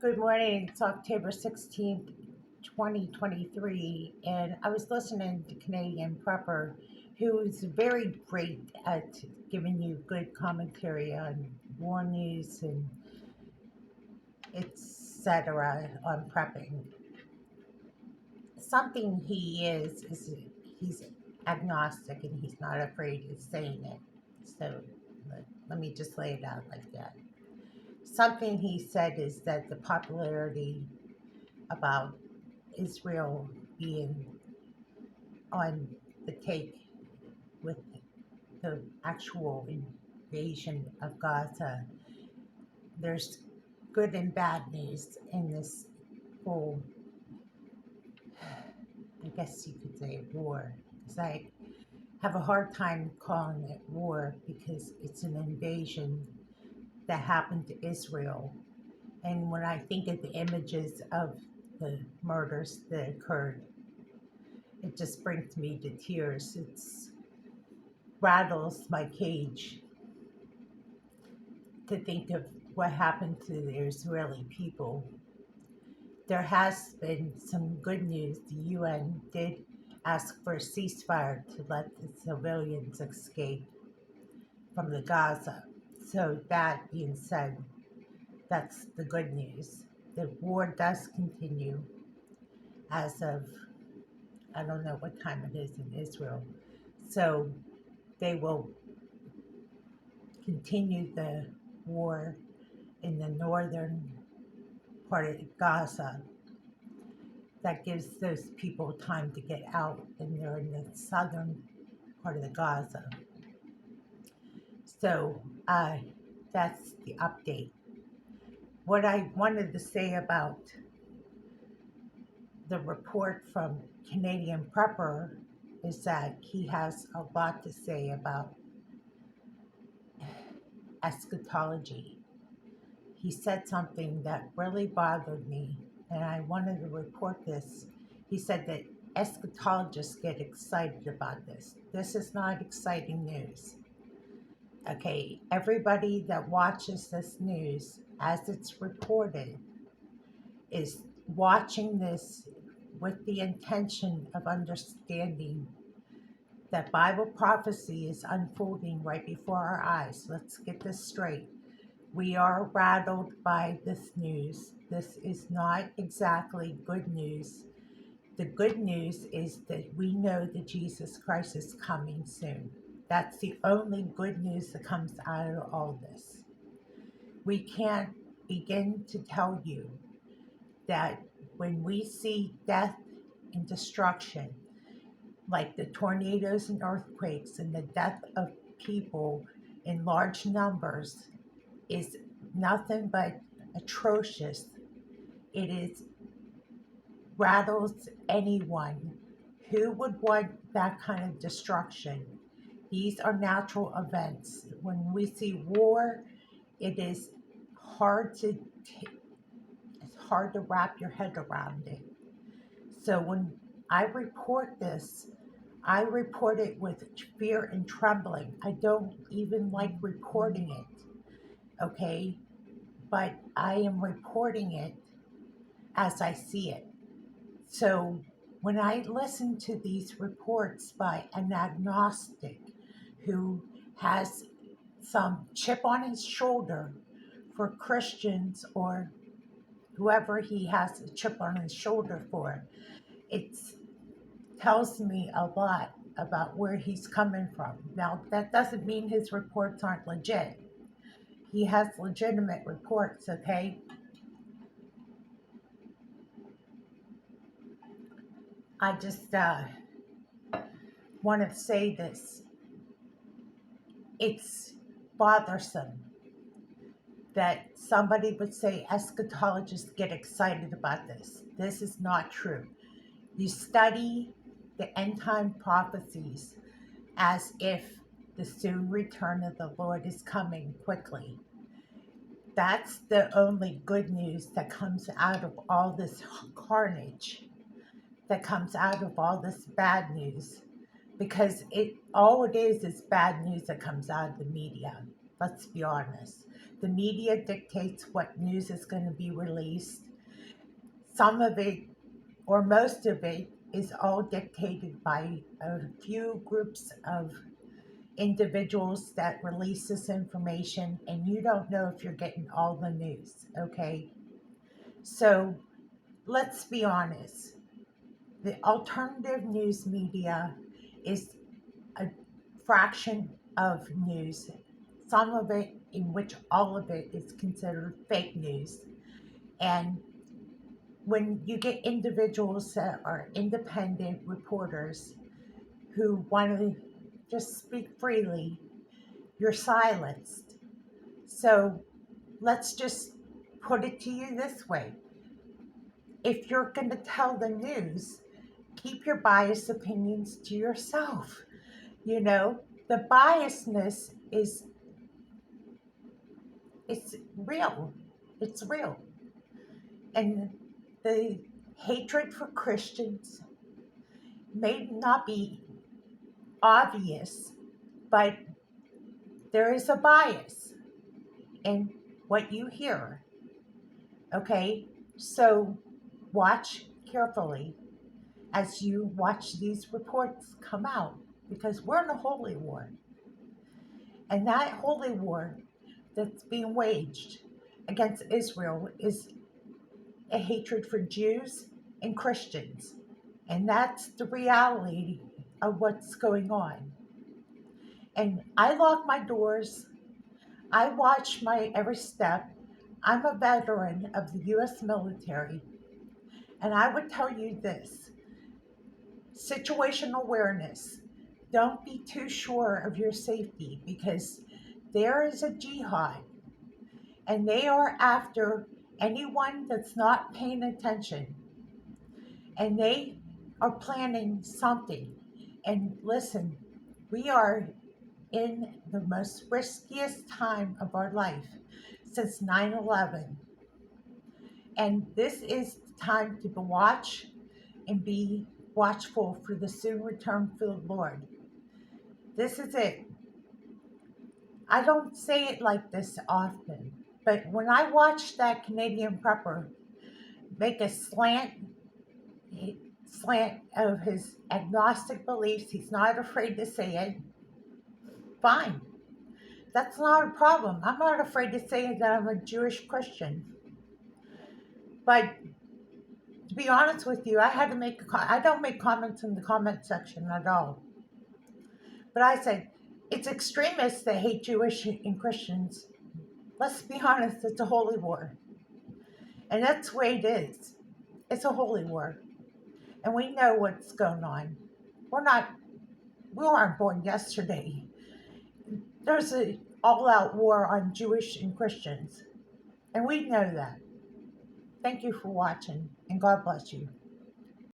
Good morning. It's October 16th, 2023, and I was listening to Canadian Prepper, who's very great at giving you good commentary on war news and etc. on prepping. Something he is he's agnostic and he's not afraid of saying it. So let me just lay it out like that. Something he said is that the popularity about Israel being on the take with the actual invasion of Gaza. There's good and bad news in this whole, I guess you could say, war. Because I have a hard time calling it war because it's an invasion that happened to Israel. And when I think of the images of the murders that occurred, it just brings me to tears. It rattles my cage to think of what happened to the Israeli people. There has been some good news. The UN did ask for a ceasefire to let the civilians escape from the Gaza. So that being said, that's the good news. The war does continue as of, I don't know what time it is in Israel. So they will continue the war in the northern part of Gaza. That gives those people time to get out, and they're in the southern part of the Gaza. So that's the update. What I wanted to say about the report from Canadian Prepper is that he has a lot to say about eschatology. He said something that really bothered me, and I wanted to report this. He said that eschatologists get excited about this. This is not exciting news. Okay, everybody that watches this news as it's reported is watching this with the intention of understanding that Bible prophecy is unfolding right before our eyes. Let's get this straight. We are rattled by this news. This is not exactly good news. The good news is that we know that Jesus Christ is coming soon. That's the only good news that comes out of all this. We can't begin to tell you that when we see death and destruction, like the tornadoes and earthquakes and the death of people in large numbers, is nothing but atrocious. It is rattles anyone who would want that kind of destruction. These are natural events. When we see war, it is hard to it's hard to wrap your head around it. So when I report this, I report it with fear and trembling. I don't even like reporting it, okay? But I am reporting it as I see it. So when I listen to these reports by an agnostic who has some chip on his shoulder for Christians or whoever he has a chip on his shoulder for, it tells me a lot about where he's coming from. Now, that doesn't mean his reports aren't legit. He has legitimate reports, okay? I just want to say this. It's bothersome that somebody would say eschatologists get excited about this. This is not true. You study the end time prophecies as if the soon return of the Lord is coming quickly. That's the only good news that comes out of all this carnage, that comes out of all this bad news, because all it is bad news that comes out of the media. Let's be honest. The media dictates what news is going to be released. Some of it, or most of it, is all dictated by a few groups of individuals that release this information, and you don't know if you're getting all the news, okay? So let's be honest. The alternative news media is a fraction of news, some of it, in which all of it is considered fake news. And when you get individuals that are independent reporters who want to just speak freely, you're silenced. So let's just put it to you this way. If you're going to tell the news, keep your biased opinions to yourself. You know, the biasness is it's real. It's real. And the hatred for Christians may not be obvious, but there is a bias in what you hear. Okay? So watch carefully as you watch these reports come out, because we're in a holy war. And that holy war that's being waged against Israel is a hatred for Jews and Christians. And that's the reality of what's going on. And I lock my doors. I watch my every step. I'm a veteran of the U.S. military. And I would tell you this: situational awareness. Don't be too sure of your safety, because there is a jihad, and they are after anyone that's not paying attention. And they are planning something. And listen, we are in the most riskiest time of our life since 9/11. And this is the time to watch and be watchful for the soon return for the Lord. This is it. I don't say it like this often, but when I watch that Canadian prepper make a slant of his agnostic beliefs, he's not afraid to say it, fine. That's not a problem. I'm not afraid to say that I'm a Jewish Christian. But to be honest with you, I had to I don't make comments in the comment section at all. But I said, it's extremists that hate Jewish and Christians. Let's be honest, it's a holy war. And that's the way it is. It's a holy war. And we know what's going on. We weren't born yesterday. There's an all-out war on Jewish and Christians. And we know that. Thank you for watching, and God bless you.